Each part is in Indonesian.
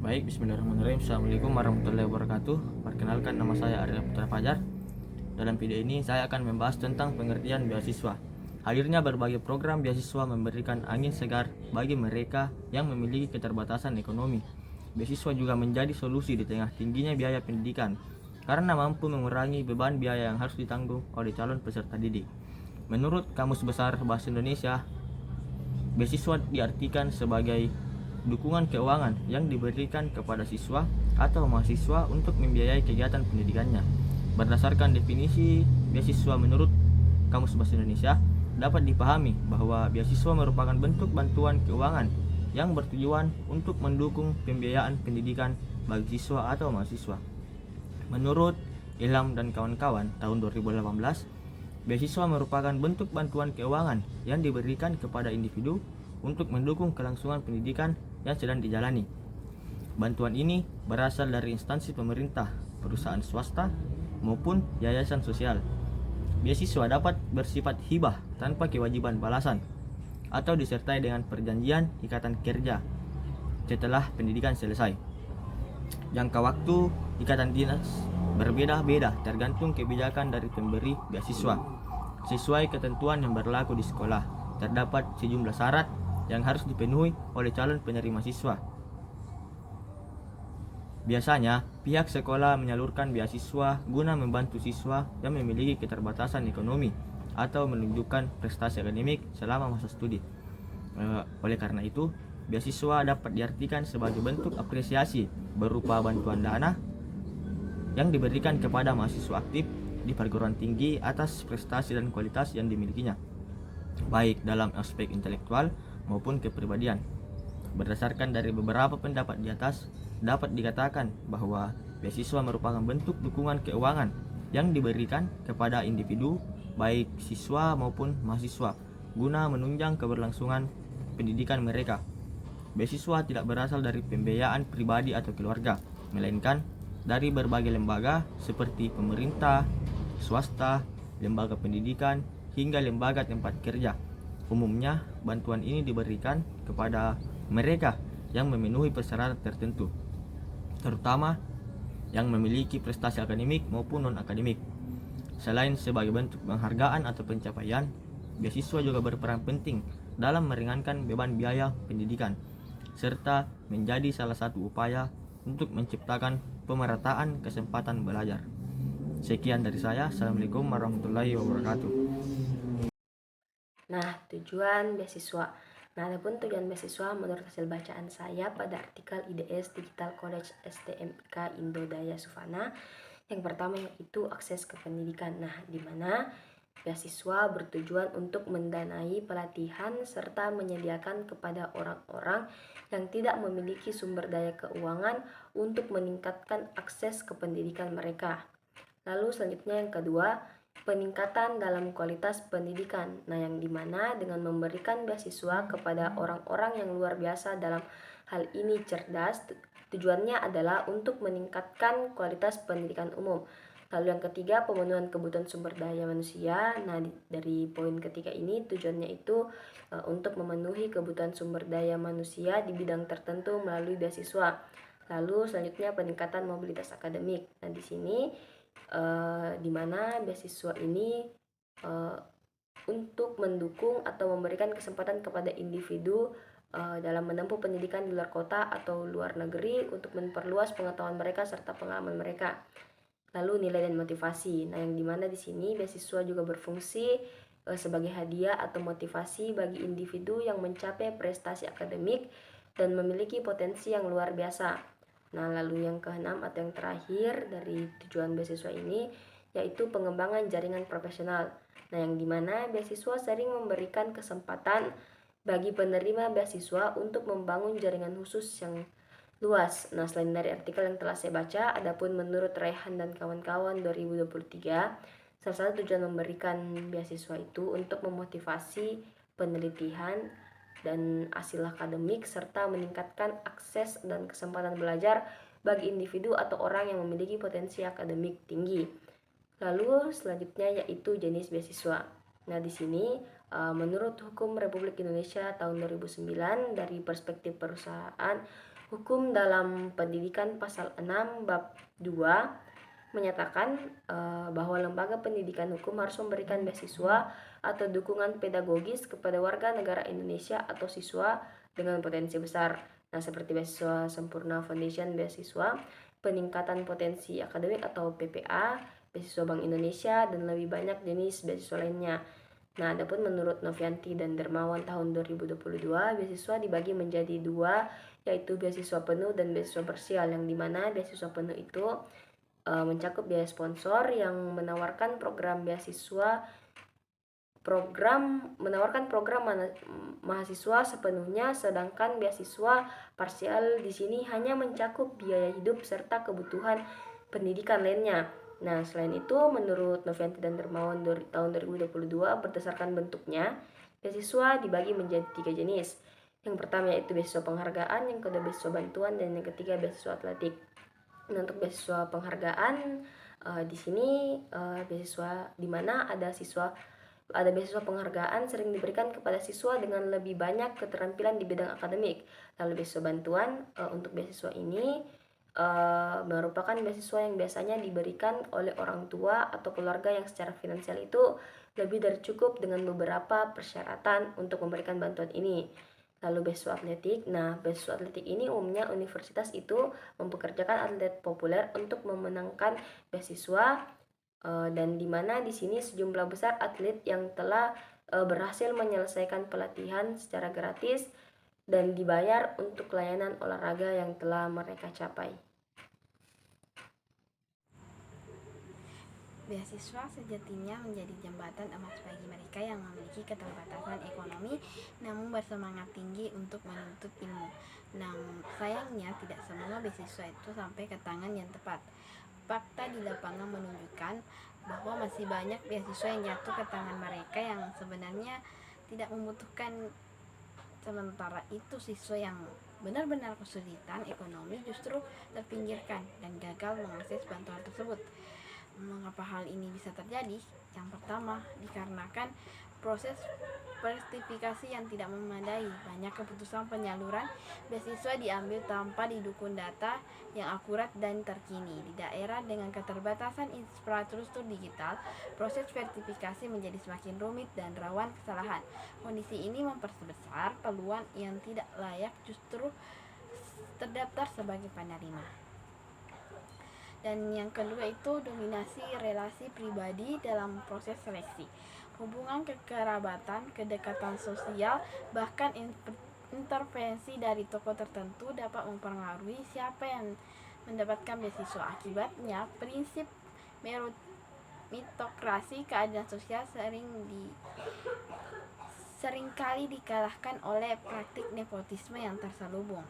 Baik, bismillahirrahmanirrahim. Assalamualaikum warahmatullahi wabarakatuh. Perkenalkan, nama saya Arya Putra Fajar. Dalam video ini saya akan membahas tentang pengertian beasiswa. Hadirnya berbagai program beasiswa memberikan angin segar bagi mereka yang memiliki keterbatasan ekonomi. Beasiswa juga menjadi solusi di tengah tingginya biaya pendidikan karena mampu mengurangi beban biaya yang harus ditanggung oleh calon peserta didik. Menurut Kamus Besar Bahasa Indonesia, beasiswa diartikan sebagai dukungan keuangan yang diberikan kepada siswa atau mahasiswa untuk membiayai kegiatan pendidikannya. Berdasarkan definisi beasiswa menurut Kamus Bahasa Indonesia, dapat dipahami bahwa beasiswa merupakan bentuk bantuan keuangan yang bertujuan untuk mendukung pembiayaan pendidikan bagi siswa atau mahasiswa. Menurut Ilham dan kawan-kawan tahun 2018, beasiswa merupakan bentuk bantuan keuangan yang diberikan kepada individu untuk mendukung kelangsungan pendidikan yang sedang dijalani. Bantuan ini berasal dari instansi pemerintah, perusahaan swasta, maupun yayasan sosial. Beasiswa dapat bersifat hibah tanpa kewajiban balasan atau disertai dengan perjanjian ikatan kerja setelah pendidikan selesai. Jangka waktu ikatan dinas berbeda-beda tergantung kebijakan dari pemberi beasiswa. Sesuai ketentuan yang berlaku di sekolah, terdapat sejumlah syarat yang harus dipenuhi oleh calon penerima siswa. Biasanya, pihak sekolah menyalurkan beasiswa guna membantu siswa yang memiliki keterbatasan ekonomi atau menunjukkan prestasi akademik selama masa studi. Oleh karena itu, beasiswa dapat diartikan sebagai bentuk apresiasi berupa bantuan dana yang diberikan kepada mahasiswa aktif di perguruan tinggi atas prestasi dan kualitas yang dimilikinya, baik dalam aspek intelektual maupun kepribadian. Berdasarkan dari beberapa pendapat di atas, dapat dikatakan bahwa beasiswa merupakan bentuk dukungan keuangan yang diberikan kepada individu, baik siswa maupun mahasiswa, guna menunjang keberlangsungan pendidikan mereka. Beasiswa tidak berasal dari pembiayaan pribadi atau keluarga, melainkan dari berbagai lembaga seperti pemerintah, swasta, lembaga pendidikan, hingga lembaga tempat kerja. Umumnya, bantuan ini diberikan kepada mereka yang memenuhi persyaratan tertentu, terutama yang memiliki prestasi akademik maupun non-akademik. Selain sebagai bentuk penghargaan atau pencapaian, beasiswa juga berperan penting dalam meringankan beban biaya pendidikan, serta menjadi salah satu upaya untuk menciptakan pemerataan kesempatan belajar. Sekian dari saya. Assalamualaikum warahmatullahi wabarakatuh. Nah, tujuan beasiswa. Nah, adapun tujuan beasiswa menurut hasil bacaan saya pada artikel IDS Digital College STMIK Indo Daya Sufana, yang pertama yaitu akses ke pendidikan. Nah, di mana beasiswa bertujuan untuk mendanai pelatihan serta menyediakan kepada orang-orang yang tidak memiliki sumber daya keuangan untuk meningkatkan akses ke pendidikan mereka. Lalu selanjutnya yang kedua, peningkatan dalam kualitas pendidikan. Nah, yang dimana dengan memberikan beasiswa kepada orang-orang yang luar biasa dalam hal ini cerdas, tujuannya adalah untuk meningkatkan kualitas pendidikan umum. Lalu yang ketiga, pemenuhan kebutuhan sumber daya manusia. Nah, dari poin ketiga ini tujuannya itu untuk memenuhi kebutuhan sumber daya manusia di bidang tertentu melalui beasiswa. Lalu selanjutnya peningkatan mobilitas akademik. Nah, di sini di mana beasiswa ini untuk mendukung atau memberikan kesempatan kepada individu dalam menempuh pendidikan di luar kota atau luar negeri untuk memperluas pengetahuan mereka serta pengalaman mereka. Lalu nilai dan motivasi. Nah, yang dimana di sini beasiswa juga berfungsi sebagai hadiah atau motivasi bagi individu yang mencapai prestasi akademik dan memiliki potensi yang luar biasa. Nah, lalu yang keenam atau yang terakhir dari tujuan beasiswa ini yaitu pengembangan jaringan profesional. Nah, yang dimana beasiswa sering memberikan kesempatan bagi penerima beasiswa untuk membangun jaringan khusus yang luas. Nah, selain dari artikel yang telah saya baca, adapun menurut Rehan dan kawan-kawan 2023, salah satu tujuan memberikan beasiswa itu untuk memotivasi penelitian dan hasil akademik serta meningkatkan akses dan kesempatan belajar bagi individu atau orang yang memiliki potensi akademik tinggi. Lalu selanjutnya yaitu jenis beasiswa. Nah, di sini menurut Hukum Republik Indonesia tahun 2009 dari perspektif perusahaan, Hukum dalam pendidikan pasal 6 bab 2 menyatakan bahwa lembaga pendidikan hukum harus memberikan beasiswa atau dukungan pedagogis kepada warga negara Indonesia atau siswa dengan potensi besar. Nah, seperti beasiswa Sempurna Foundation beasiswa, peningkatan potensi akademik atau PPA, beasiswa Bank Indonesia, dan lebih banyak jenis beasiswa lainnya. Nah, adapun menurut Novianti dan Dermawan tahun 2022, beasiswa dibagi menjadi dua, yaitu beasiswa penuh dan beasiswa parsial, yang dimana beasiswa penuh itu mencakup biaya sponsor yang menawarkan program mahasiswa sepenuhnya, sedangkan beasiswa parsial di sini hanya mencakup biaya hidup serta kebutuhan pendidikan lainnya. Nah, selain itu, menurut Novianti dan Dermawan tahun 2022, berdasarkan bentuknya, beasiswa dibagi menjadi 3 jenis. Yang pertama yaitu beasiswa penghargaan, yang kedua beasiswa bantuan, dan yang ketiga beasiswa atletik. Nah, untuk beasiswa penghargaan, di sini beasiswa di mana ada beasiswa penghargaan sering diberikan kepada siswa dengan lebih banyak keterampilan di bidang akademik. Lalu beasiswa bantuan, untuk beasiswa ini merupakan beasiswa yang biasanya diberikan oleh orang tua atau keluarga yang secara finansial itu lebih dari cukup dengan beberapa persyaratan untuk memberikan bantuan ini. Lalu beasiswa atletik. Nah, beasiswa atletik ini umumnya universitas itu mempekerjakan atlet populer untuk memenangkan beasiswa, dan di mana di sini sejumlah besar atlet yang telah berhasil menyelesaikan pelatihan secara gratis dan dibayar untuk layanan olahraga yang telah mereka capai. Beasiswa sejatinya menjadi jembatan emas bagi mereka yang memiliki keterbatasan ekonomi namun bersemangat tinggi untuk menuntut ilmu. Namun sayangnya tidak semua beasiswa itu sampai ke tangan yang tepat. Fakta di lapangan menunjukkan bahwa masih banyak beasiswa yang jatuh ke tangan mereka yang sebenarnya tidak membutuhkan. Sementara itu siswa yang benar-benar kesulitan ekonomi justru terpinggirkan dan gagal mengakses bantuan tersebut. Mengapa hal ini bisa terjadi? Yang pertama, dikarenakan proses sertifikasi yang tidak memadai. Banyak keputusan penyaluran beasiswa diambil tanpa didukung data yang akurat dan terkini. Di daerah dengan keterbatasan infrastruktur digital, proses sertifikasi menjadi semakin rumit dan rawan kesalahan. Kondisi ini memperbesar peluang yang tidak layak justru terdaftar sebagai penerima. Dan yang kedua itu dominasi relasi pribadi dalam proses seleksi. Hubungan kekerabatan, kedekatan sosial, bahkan intervensi dari tokoh tertentu dapat mempengaruhi siapa yang mendapatkan beasiswa. Akibatnya, prinsip meritokrasi keadilan sosial seringkali dikalahkan oleh praktik nepotisme yang terselubung.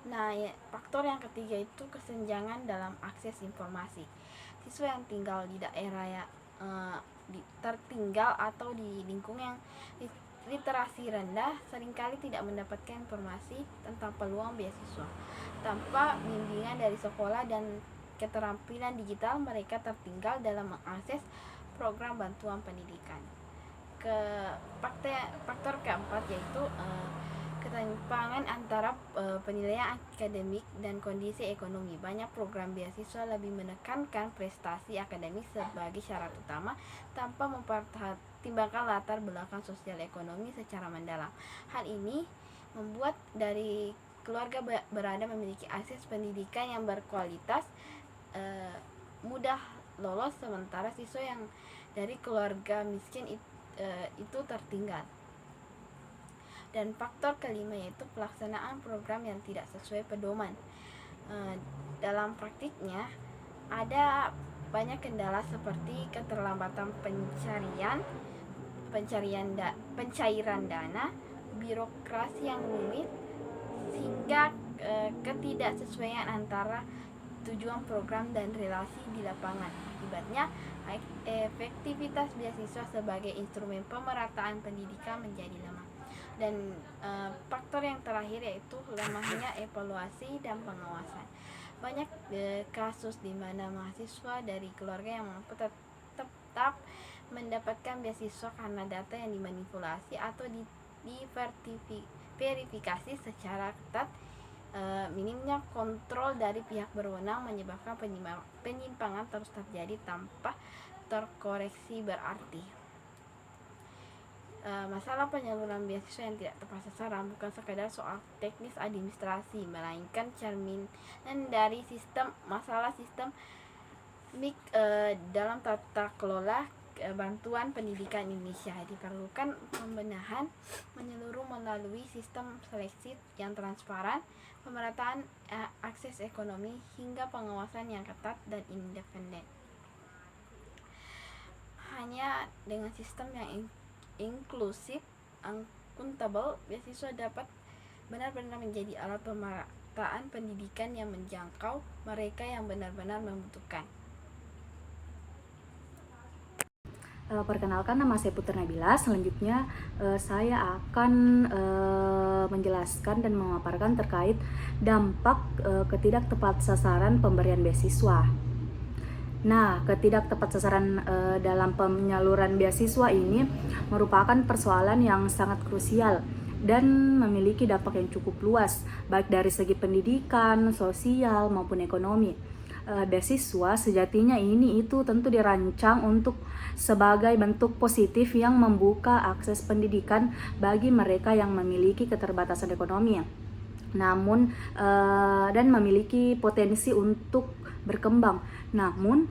Nah, faktor yang ketiga itu kesenjangan dalam akses informasi. Siswa yang tinggal di daerah tertinggal atau di lingkungan yang literasi rendah seringkali tidak mendapatkan informasi tentang peluang beasiswa. Tanpa bimbingan dari sekolah dan keterampilan digital, mereka tertinggal dalam mengakses program bantuan pendidikan. Faktor keempat yaitu ketimpangan antara penilaian akademik dan kondisi ekonomi. Banyak program beasiswa lebih menekankan prestasi akademik sebagai syarat utama tanpa mempertimbangkan latar belakang sosial ekonomi secara mendalam. Hal ini membuat dari keluarga berada memiliki akses pendidikan yang berkualitas, mudah lolos, sementara siswa yang dari keluarga miskin itu tertinggal. Dan faktor kelima yaitu pelaksanaan program yang tidak sesuai pedoman. Dalam praktiknya ada banyak kendala seperti keterlambatan pencairan dana, birokrasi yang rumit, sehingga ketidaksesuaian antara tujuan program dan relasi di lapangan. Akibatnya, efektivitas beasiswa sebagai instrumen pemerataan pendidikan menjadi lemah. Dan faktor yang terakhir yaitu lemahnya evaluasi dan pengawasan. Banyak kasus di mana mahasiswa dari keluarga yang mampu tetap mendapatkan beasiswa karena data yang dimanipulasi atau verifikasi secara ketat. Minimnya kontrol dari pihak berwenang menyebabkan penyimpangan terus terjadi tanpa terkoreksi berarti. Masalah penyaluran beasiswa yang tidak tepat sasaran bukan sekadar soal teknis administrasi, melainkan cerminan dari masalah sistem dalam tata kelola bantuan pendidikan Indonesia. Diperlukan pembenahan menyeluruh melalui sistem seleksi yang transparan, pemerataan akses ekonomi, hingga pengawasan yang ketat dan independen. Hanya dengan sistem yang inklusif, akuntabel, beasiswa dapat benar-benar menjadi alat pemerataan pendidikan yang menjangkau mereka yang benar-benar membutuhkan. Perkenalkan, nama saya Putri Nabila. Selanjutnya saya akan menjelaskan dan memaparkan terkait dampak ketidaktepat sasaran pemberian beasiswa. Nah, ketidaktepat sasaran dalam penyaluran beasiswa ini merupakan persoalan yang sangat krusial dan memiliki dampak yang cukup luas, baik dari segi pendidikan, sosial, maupun ekonomi. Beasiswa sejatinya itu tentu dirancang untuk sebagai bentuk positif yang membuka akses pendidikan bagi mereka yang memiliki keterbatasan ekonomi, namun dan memiliki potensi untuk berkembang. Namun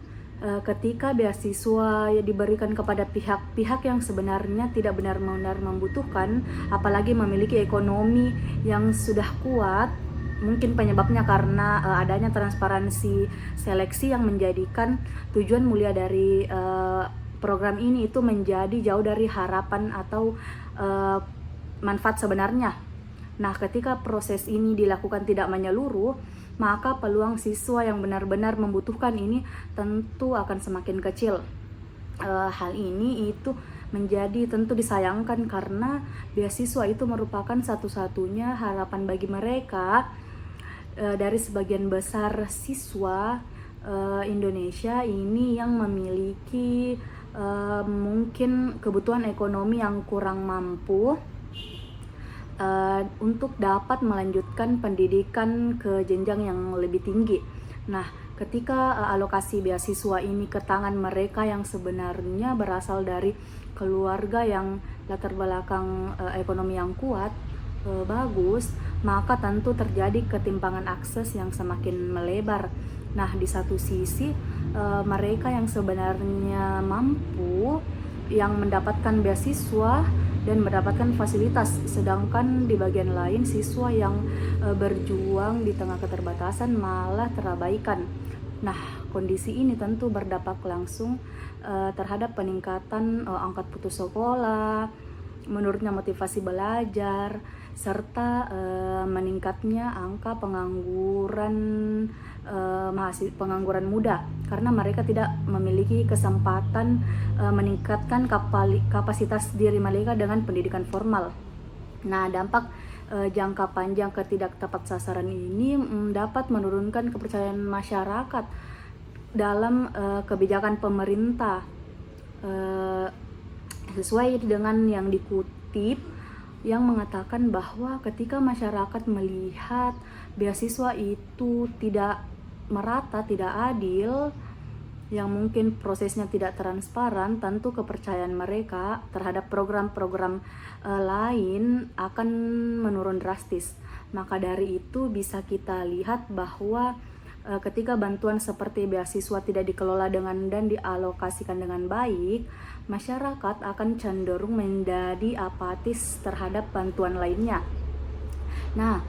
ketika beasiswa diberikan kepada pihak-pihak yang sebenarnya tidak benar-benar membutuhkan, apalagi memiliki ekonomi yang sudah kuat, mungkin penyebabnya karena adanya transparansi seleksi yang menjadikan tujuan mulia dari program ini itu menjadi jauh dari harapan atau manfaat sebenarnya. Nah, ketika proses ini dilakukan tidak menyeluruh, maka peluang siswa yang benar-benar membutuhkan ini tentu akan semakin kecil. Hal ini itu menjadi tentu disayangkan karena beasiswa itu merupakan satu-satunya harapan bagi mereka. Dari sebagian besar siswa Indonesia ini yang memiliki mungkin kebutuhan ekonomi yang kurang mampu untuk dapat melanjutkan pendidikan ke jenjang yang lebih tinggi. Nah, ketika alokasi beasiswa ini ke tangan mereka yang sebenarnya berasal dari keluarga yang latar belakang ekonomi yang kuat, bagus, maka tentu terjadi ketimpangan akses yang semakin melebar. Nah, di satu sisi mereka yang sebenarnya mampu yang mendapatkan beasiswa dan mendapatkan fasilitas, sedangkan di bagian lain siswa yang berjuang di tengah keterbatasan malah terabaikan. Nah, kondisi ini tentu berdampak langsung terhadap peningkatan angka putus sekolah, menurunnya motivasi belajar, serta meningkatnya angka pengangguran muda karena mereka tidak memiliki kesempatan meningkatkan kapasitas diri mereka dengan pendidikan formal. Nah, dampak jangka panjang ketidaktepat sasaran ini dapat menurunkan kepercayaan masyarakat dalam kebijakan pemerintah. Sesuai dengan yang dikutip yang mengatakan bahwa ketika masyarakat melihat beasiswa itu tidak merata, tidak adil, yang mungkin prosesnya tidak transparan, tentu kepercayaan mereka terhadap program-program lain akan menurun drastis. Maka dari itu bisa kita lihat bahwa ketika bantuan seperti beasiswa tidak dikelola dan dialokasikan dengan baik, masyarakat akan cenderung menjadi apatis terhadap bantuan lainnya. Nah,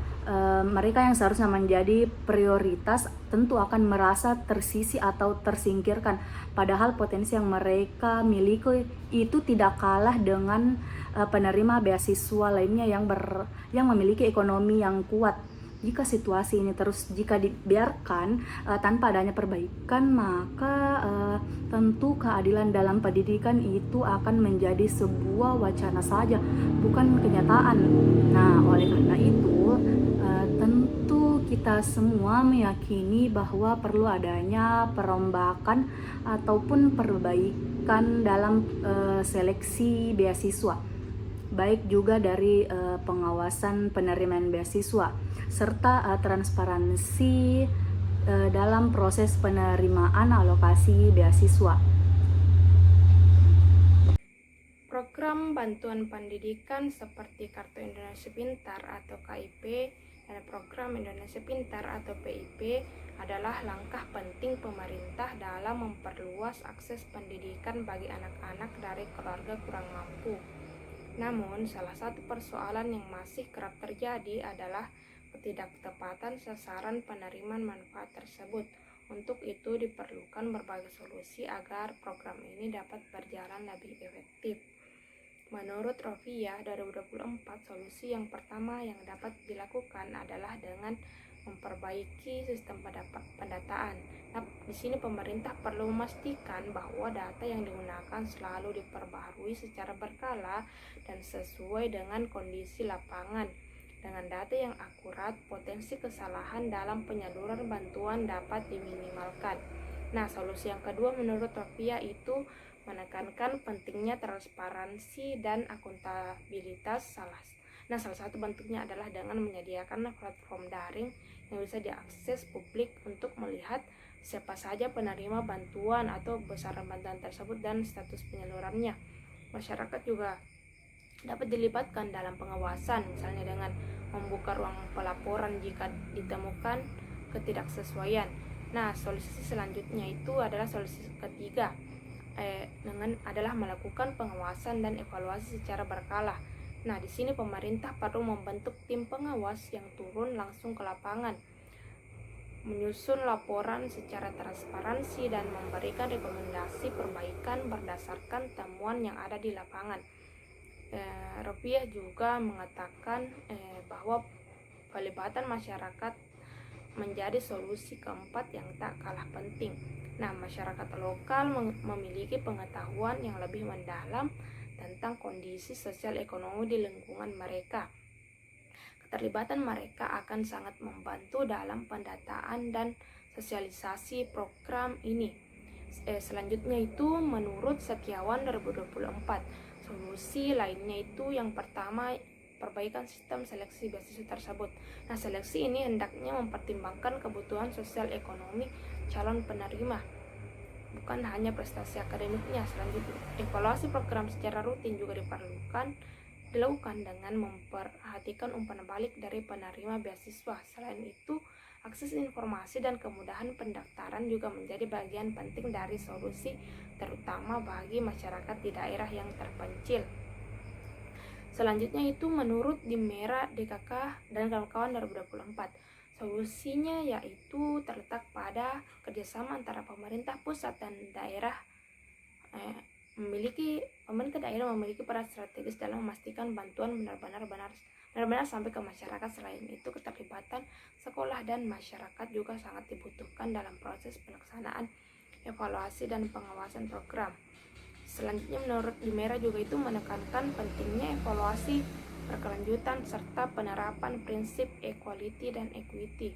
mereka yang seharusnya menjadi prioritas tentu akan merasa tersisih atau tersingkirkan, padahal potensi yang mereka miliki itu tidak kalah dengan penerima beasiswa lainnya yang memiliki ekonomi yang kuat. Jika situasi ini jika dibiarkan tanpa adanya perbaikan, maka tentu keadilan dalam pendidikan itu akan menjadi sebuah wacana saja, bukan kenyataan. Nah, oleh karena itu tentu kita semua meyakini bahwa perlu adanya perombakan ataupun perbaikan dalam seleksi beasiswa. baik juga dari pengawasan penerimaan beasiswa serta transparansi dalam proses penerimaan alokasi beasiswa. Program bantuan pendidikan seperti Kartu Indonesia Pintar atau KIP dan Program Indonesia Pintar atau PIP adalah langkah penting pemerintah dalam memperluas akses pendidikan bagi anak-anak dari keluarga kurang mampu. Namun, salah satu persoalan yang masih kerap terjadi adalah ketidaktepatan sasaran penerimaan manfaat tersebut. Untuk itu diperlukan berbagai solusi agar program ini dapat berjalan lebih efektif. Menurut Rovia 2024, solusi yang pertama yang dapat dilakukan adalah dengan memperbaiki sistem pendataan. Nah, di sini pemerintah perlu memastikan bahwa data yang digunakan selalu diperbaharui secara berkala dan sesuai dengan kondisi lapangan. Dengan data yang akurat, potensi kesalahan dalam penyaluran bantuan dapat diminimalkan. Nah, solusi yang kedua menurut Rovia itu menekankan pentingnya transparansi dan akuntabilitas. Salah satu bentuknya adalah dengan menyediakan platform daring yang bisa diakses publik untuk melihat siapa saja penerima bantuan atau besaran bantuan tersebut dan status penyalurannya. Masyarakat juga dapat dilibatkan dalam pengawasan, misalnya dengan membuka ruang pelaporan jika ditemukan ketidaksesuaian. Nah, solusi selanjutnya itu adalah solusi ketiga, adalah melakukan pengawasan dan evaluasi secara berkala. Nah, di sini pemerintah perlu membentuk tim pengawas yang turun langsung ke lapangan, menyusun laporan secara transparansi dan memberikan rekomendasi perbaikan berdasarkan temuan yang ada di lapangan. Rovia juga mengatakan bahwa pelibatan masyarakat menjadi solusi keempat yang tak kalah penting. Nah, masyarakat lokal memiliki pengetahuan yang lebih mendalam tentang kondisi sosial ekonomi di lingkungan mereka. Keterlibatan mereka akan sangat membantu dalam pendataan dan sosialisasi program ini. Selanjutnya itu menurut Setiawan 2024, solusi lainnya itu yang pertama, perbaikan sistem seleksi beasiswa tersebut. Nah, seleksi ini hendaknya mempertimbangkan kebutuhan sosial ekonomi calon penerima, bukan hanya prestasi akademiknya. Selanjutnya, evaluasi program secara rutin juga dilakukan dengan memperhatikan umpan balik dari penerima beasiswa. Selain itu, akses informasi dan kemudahan pendaftaran juga menjadi bagian penting dari solusi, terutama bagi masyarakat di daerah yang terpencil. Selanjutnya itu menurut Dimera, DKK, dan kawan-kawan 2024, solusinya yaitu terletak pada kerjasama antara pemerintah pusat dan daerah. Pemerintah daerah memiliki peran strategis dalam memastikan bantuan benar-benar sampai ke masyarakat. Selain itu, keterlibatan sekolah dan masyarakat juga sangat dibutuhkan dalam proses pelaksanaan, evaluasi, dan pengawasan program. Selanjutnya menurut Dimera juga itu menekankan pentingnya evaluasi berkelanjutan serta penerapan prinsip equality dan equity.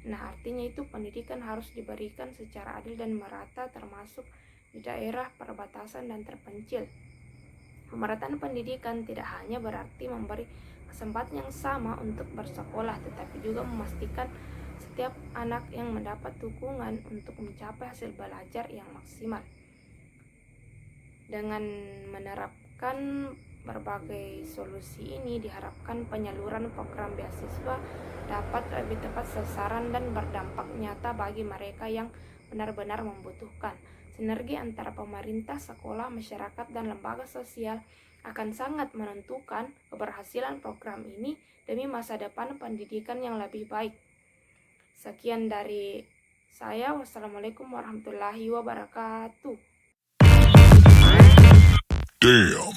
Nah, artinya itu pendidikan harus diberikan secara adil dan merata termasuk di daerah perbatasan dan terpencil. Pemerataan pendidikan tidak hanya berarti memberi kesempatan yang sama untuk bersekolah, tetapi juga memastikan setiap anak yang mendapat dukungan untuk mencapai hasil belajar yang maksimal. Dengan menerapkan berbagai solusi ini, diharapkan penyaluran program beasiswa dapat lebih tepat sasaran dan berdampak nyata bagi mereka yang benar-benar membutuhkan. Sinergi antara pemerintah, sekolah, masyarakat, dan lembaga sosial akan sangat menentukan keberhasilan program ini demi masa depan pendidikan yang lebih baik. Sekian dari saya. Wassalamualaikum warahmatullahi wabarakatuh. Damn.